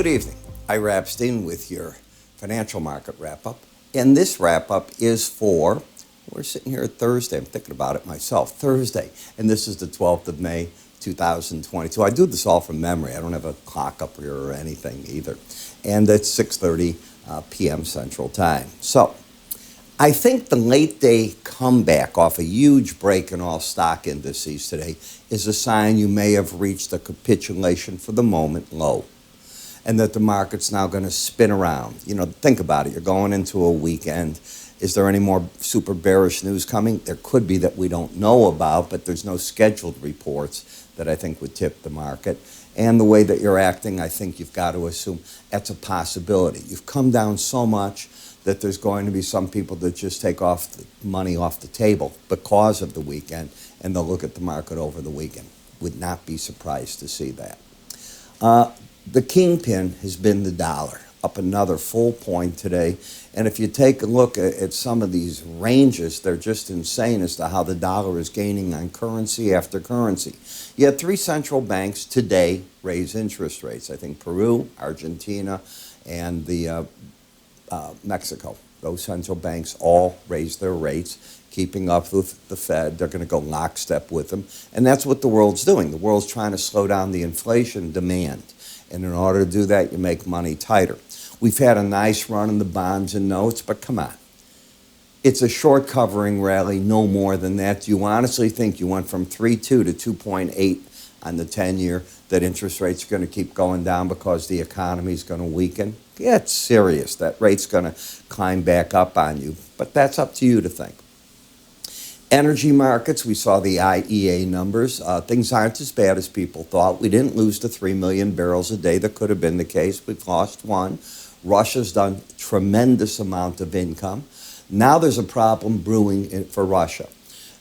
Good evening. Ira Epstein with your financial market wrap-up. And this wrap-up is for, we're sitting here at Thursday. I'm thinking about it myself. Thursday. And this is the 12th of May, 2022. I do this all from memory. I don't have a clock up here or anything either. And it's 6:30 p.m. Central Time. So I think the late day comeback off a huge break in all stock indices today is a sign you may have reached a capitulation for the moment low, and that the market's now going to spin around. You know, think about it. You're going into a weekend. Is there any more super bearish news coming? There could be that we don't know about, but there's no scheduled reports that I think would tip the market. And the way that you're acting, I think you've got to assume that's a possibility. You've come down so much that there's going to be some people that just take off the money off the table because of the weekend, and they'll look at the market over the weekend. Would not be surprised to see that. The kingpin has been the dollar, up another full point today. And if you take a look at some of these ranges, they're just insane as to how the dollar is gaining on currency after currency. You had three central banks today raise interest rates. I think Peru, Argentina, and Mexico. Those central banks all raised their rates, keeping up with the Fed. They're going to go lockstep with them. And that's what the world's doing. The world's trying to slow down the inflation demand. And in order to do that, you make money tighter. We've had a nice run in the bonds and notes, but come on. It's a short covering rally, no more than that. Do you honestly think you went from 3.2 to 2.8 on the 10-year, that interest rates are going to keep going down because the economy is going to weaken? Yeah, it's serious. That rate's going to climb back up on you, but that's up to you to think. Energy markets, we saw the IEA numbers. Things aren't as bad as people thought. We didn't lose the 3 million barrels a day that could have been the case. We've lost one. Russia's done a tremendous amount of income. Now there's a problem brewing for Russia.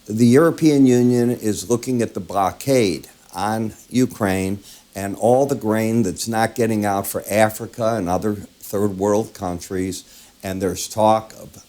The European Union is looking at the blockade on Ukraine and all the grain that's not getting out for Africa and other third world countries. And there's talk of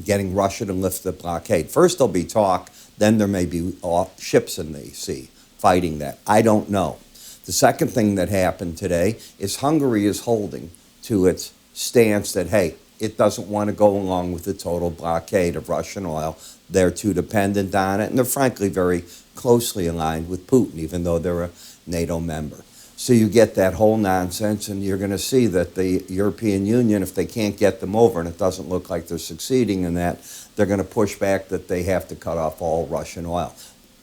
getting Russia to lift the blockade. First there'll be talk, then there may be ships in the sea fighting that. I don't know. The second thing that happened today is Hungary is holding to its stance that, hey, it doesn't want to go along with the total blockade of Russian oil. They're too dependent on it, and they're frankly very closely aligned with Putin, even though they're a NATO member. So you get that whole nonsense, and you're going to see that the European Union, if they can't get them over, and it doesn't look like they're succeeding in that, they're going to push back that they have to cut off all Russian oil.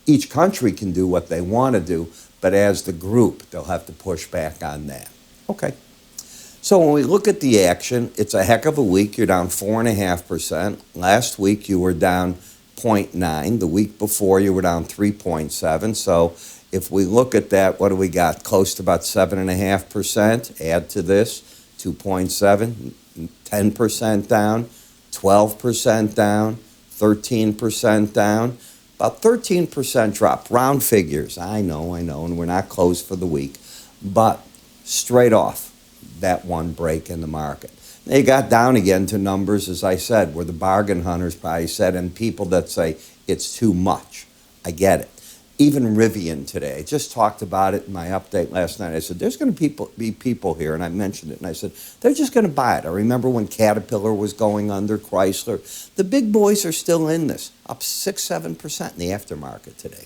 Each country can do what they want to do, but as the group, they'll have to push back on that. Okay. So when we look at the action, it's a heck of a week. You're down 4.5%. Last week, you were down 0.9. The week before, you were down 3.7. So if we look at that, what do we got? Close to about 7.5%. Add to this, 2.7, 10% down, 12% down, 13% down, about 13% drop. Round figures, I know, and we're not closed for the week. But straight off, that one break in the market. They got down again to numbers, as I said, where the bargain hunters probably said, and people that say it's too much. I get it. Even Rivian today, I just talked about it in my update last night. I said, there's going to be people here, and I mentioned it, and I said, they're just going to buy it. I remember when Caterpillar was going under, Chrysler. The big boys are still in this, up 6-7% in the aftermarket today.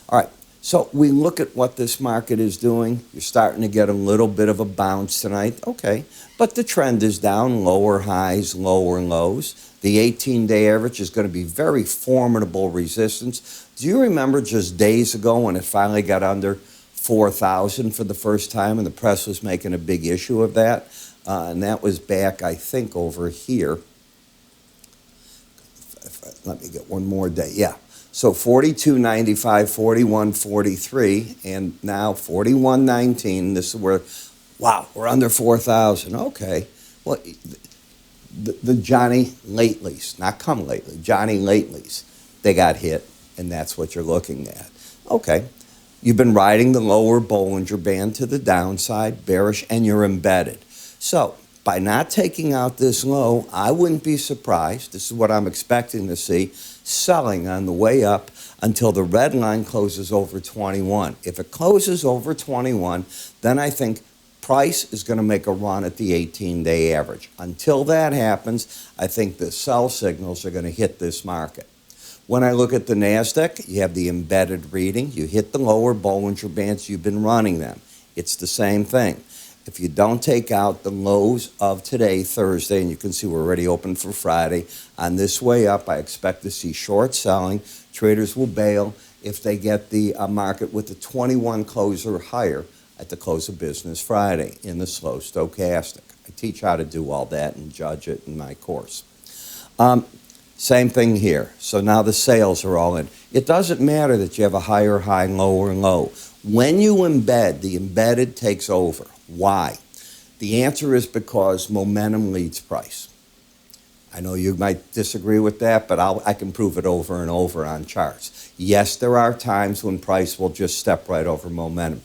All right, so we look at what this market is doing. You're starting to get a little bit of a bounce tonight. Okay, but the trend is down, lower highs, lower lows. The 18-day average is going to be very formidable resistance. Do you remember just days ago when it finally got under 4,000 for the first time, and the press was making a big issue of that? And that was back, I think, over here. Let me get one more day. Yeah. So 42.95, 41.43, and now 41.19. This is where, wow, we're under 4,000. Okay. Well, the Johnny Latelys, not come lately, Johnny Latelys, they got hit, and that's what you're looking at. Okay. You've been riding the lower Bollinger Band to the downside, bearish, and you're embedded. So by not taking out this low, I wouldn't be surprised. This is what I'm expecting to see. Selling on the way up until the red line closes over 21. If it closes over 21, then I think Price is going to make a run at the 18-day average. Until that happens, I think the sell signals are going to hit this market. When I look at the NASDAQ, you have the embedded reading. You hit the lower Bollinger Bands, you've been running them. It's the same thing. If you don't take out the lows of today, Thursday, and you can see we're already open for Friday, on this way up, I expect to see short selling. Traders will bail if they get the market with the 21 close or higher at the close of business Friday in the slow stochastic. I teach how to do all that and judge it in my course. Same thing here. So now the sales are all in. It doesn't matter that you have a higher high, lower low. When you embed, the embedded takes over. Why? The answer is because momentum leads price. I know you might disagree with that, but I can prove it over and over on charts. Yes, there are times when price will just step right over momentum.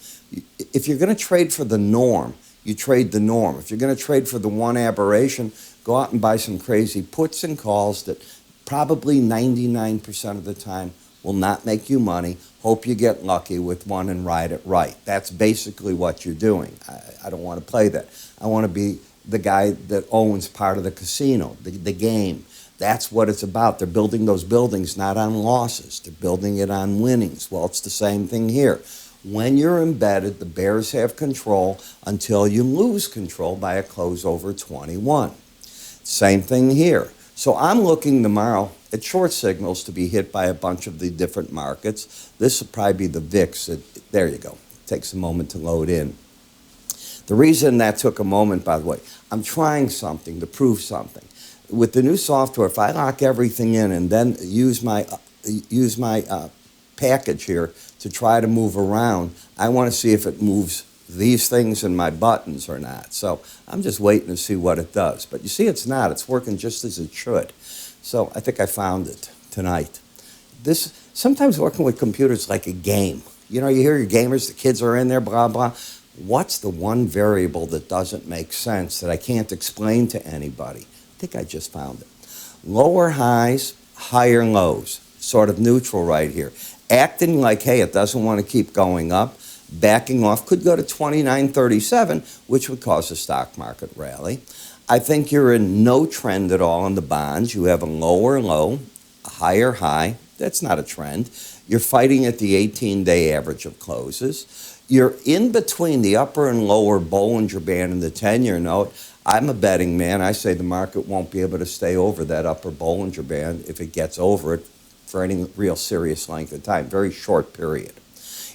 If you're going to trade for the norm, you trade the norm. If you're going to trade for the one aberration, go out and buy some crazy puts and calls that probably 99% of the time will not make you money. Hope you get lucky with one and ride it right. That's basically what you're doing. I don't want to play that. I want to be the guy that owns part of the casino, the game. That's what it's about. They're building those buildings not on losses. They're building it on winnings. Well, it's the same thing here. When you're embedded, the bears have control until you lose control by a close over 21. Same thing here. So I'm looking tomorrow at short signals to be hit by a bunch of the different markets. This will probably be the VIX. There you go. It takes a moment to load in. The reason that took a moment, by the way, I'm trying something to prove something. With the new software, if I lock everything in and then use my package here to try to move around, I want to see if it moves these things in my buttons or not. So I'm just waiting to see what it does. But you see, it's not. It's working just as it should. So I think I found it tonight. Sometimes working with computers is like a game. You know, you hear your gamers, the kids are in there, blah, blah. What's the one variable that doesn't make sense that I can't explain to anybody? I think I just found it. Lower highs, higher lows, sort of neutral right here. Acting like, hey, it doesn't want to keep going up. Backing off could go to 29.37, which would cause a stock market rally. I think you're in no trend at all in the bonds. You have a lower low, a higher high. That's not a trend. You're fighting at the 18-day average of closes. You're in between the upper and lower Bollinger Band and the 10-year note. I'm a betting man. I say the market won't be able to stay over that upper Bollinger Band if it gets over it for any real serious length of time, very short period.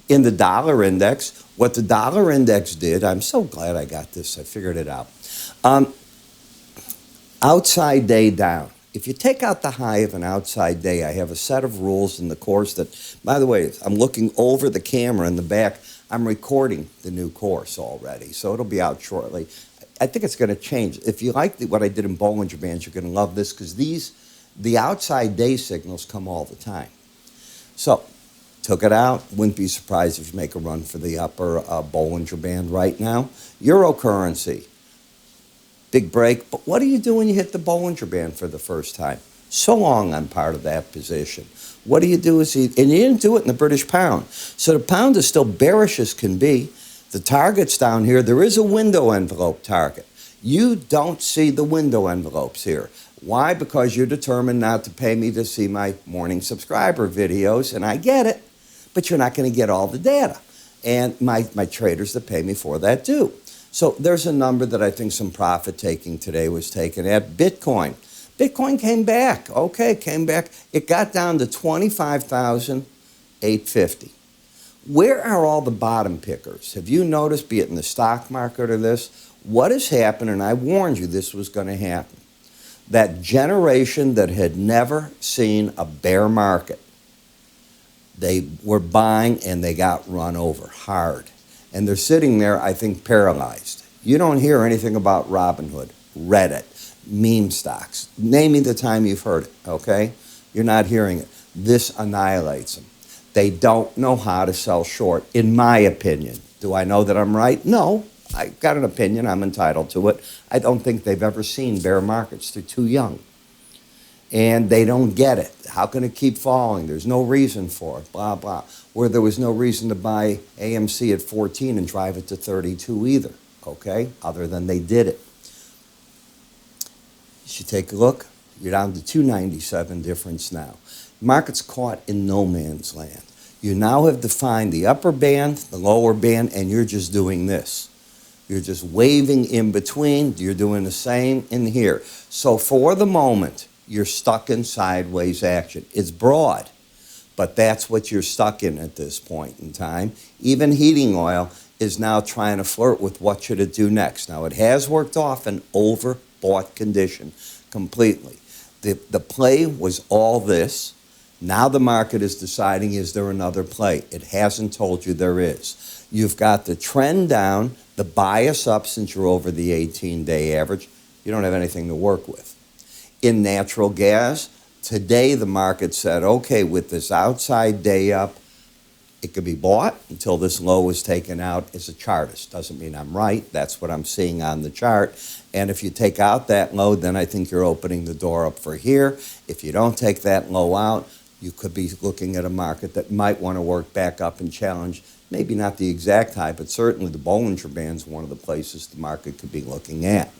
In the dollar index, what the dollar index did, I'm so glad I got this, I figured it out. Outside day down. If you take out the high of an outside day, I have a set of rules in the course that, by the way, I'm looking over the camera in the back. I'm recording the new course already, so it'll be out shortly. I think it's going to change. If you like what I did in Bollinger Bands, you're going to love this because the outside day signals come all the time. So, took it out. Wouldn't be surprised if you make a run for the upper Bollinger Band right now. Eurocurrency. Big break. But what do you do when you hit the Bollinger Band for the first time? So long I'm part of that position. What do you do and you didn't do it in the British pound. So the pound is still bearish as can be. The target's down here. There is a window envelope target. You don't see the window envelopes here. Why? Because you're determined not to pay me to see my morning subscriber videos, and I get it, but you're not going to get all the data. And my traders that pay me for that do. So there's a number that I think some profit taking today was taken at. Bitcoin. Bitcoin came back. Okay, came back. It got down to 25,850. Where are all the bottom pickers? Have you noticed, be it in the stock market or this, what has happened, and I warned you this was going to happen. That generation that had never seen a bear market, they were buying and they got run over hard. And they're sitting there, I think, paralyzed. You don't hear anything about Robinhood, Reddit, meme stocks. Name me the time you've heard it, okay? You're not hearing it. This annihilates them. They don't know how to sell short, in my opinion. Do I know that I'm right? No. I've got an opinion. I'm entitled to it. I don't think they've ever seen bear markets. They're too young. And they don't get it. How can it keep falling? There's no reason for it, blah, blah. Where there was no reason to buy AMC at 14 and drive it to 32 either. okay, other than they did it. You should take a look. You're down to 297 difference now. Market's caught in no man's land. You now have defined the upper band, the lower band, and you're just doing this. You're just waving in between. You're doing the same in here. So for the moment, you're stuck in sideways action. It's broad, but that's what you're stuck in at this point in time. Even heating oil is now trying to flirt with what should it do next. Now, it has worked off an overbought condition completely. The play was all this. Now the market is deciding, is there another play? It hasn't told you there is. You've got the trend down, the bias up since you're over the 18-day average. You don't have anything to work with. In natural gas, today the market said, okay, with this outside day up, it could be bought until this low is taken out as a chartist. Doesn't mean I'm right. That's what I'm seeing on the chart. And if you take out that low, then I think you're opening the door up for here. If you don't take that low out, you could be looking at a market that might want to work back up and challenge, maybe not the exact high, but certainly the Bollinger Band's one of the places the market could be looking at.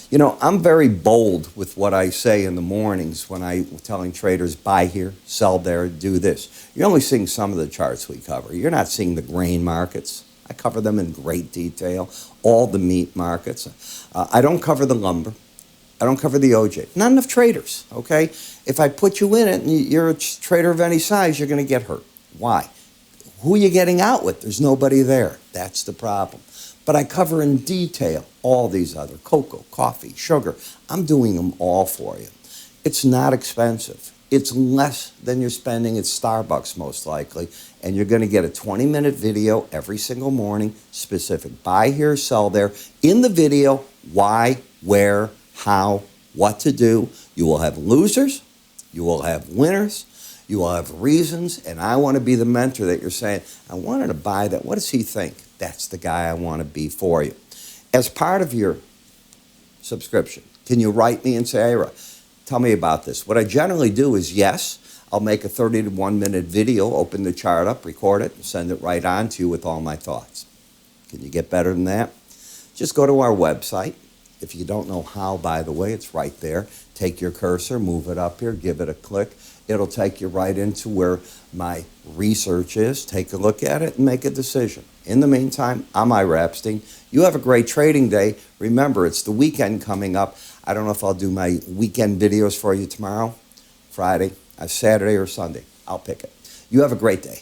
You know, I'm very bold with what I say in the mornings when I'm telling traders, buy here, sell there, do this. You're only seeing some of the charts we cover. You're not seeing the grain markets. I cover them in great detail, all the meat markets. I don't cover the lumber. I don't cover the OJ. Not enough traders, okay? If I put you in it and you're a trader of any size, you're going to get hurt. Why? Who are you getting out with? There's nobody there. That's the problem. But I cover in detail all these other cocoa, coffee, sugar. I'm doing them all for you. It's not expensive. It's less than you're spending at Starbucks most likely. And you're going to get a 20-minute video every single morning, specific buy here, sell there. In the video, why, where, how, what to do. You will have losers. You will have winners. You will have reasons. And I want to be the mentor that you're saying, I wanted to buy that. What does he think? That's the guy I want to be for you. As part of your subscription, can you write me and say, Ira, tell me about this? What I generally do is, yes, I'll make a 30 to 1 minute video, open the chart up, record it, and send it right on to you with all my thoughts. Can you get better than that? Just go to our website. If you don't know how, by the way, it's right there. Take your cursor, move it up here, give it a click. It'll take you right into where my research is. Take a look at it and make a decision. In the meantime, I'm Ira Epstein. You have a great trading day. Remember, it's the weekend coming up. I don't know if I'll do my weekend videos for you tomorrow, Friday, Saturday, or Sunday. I'll pick it. You have a great day.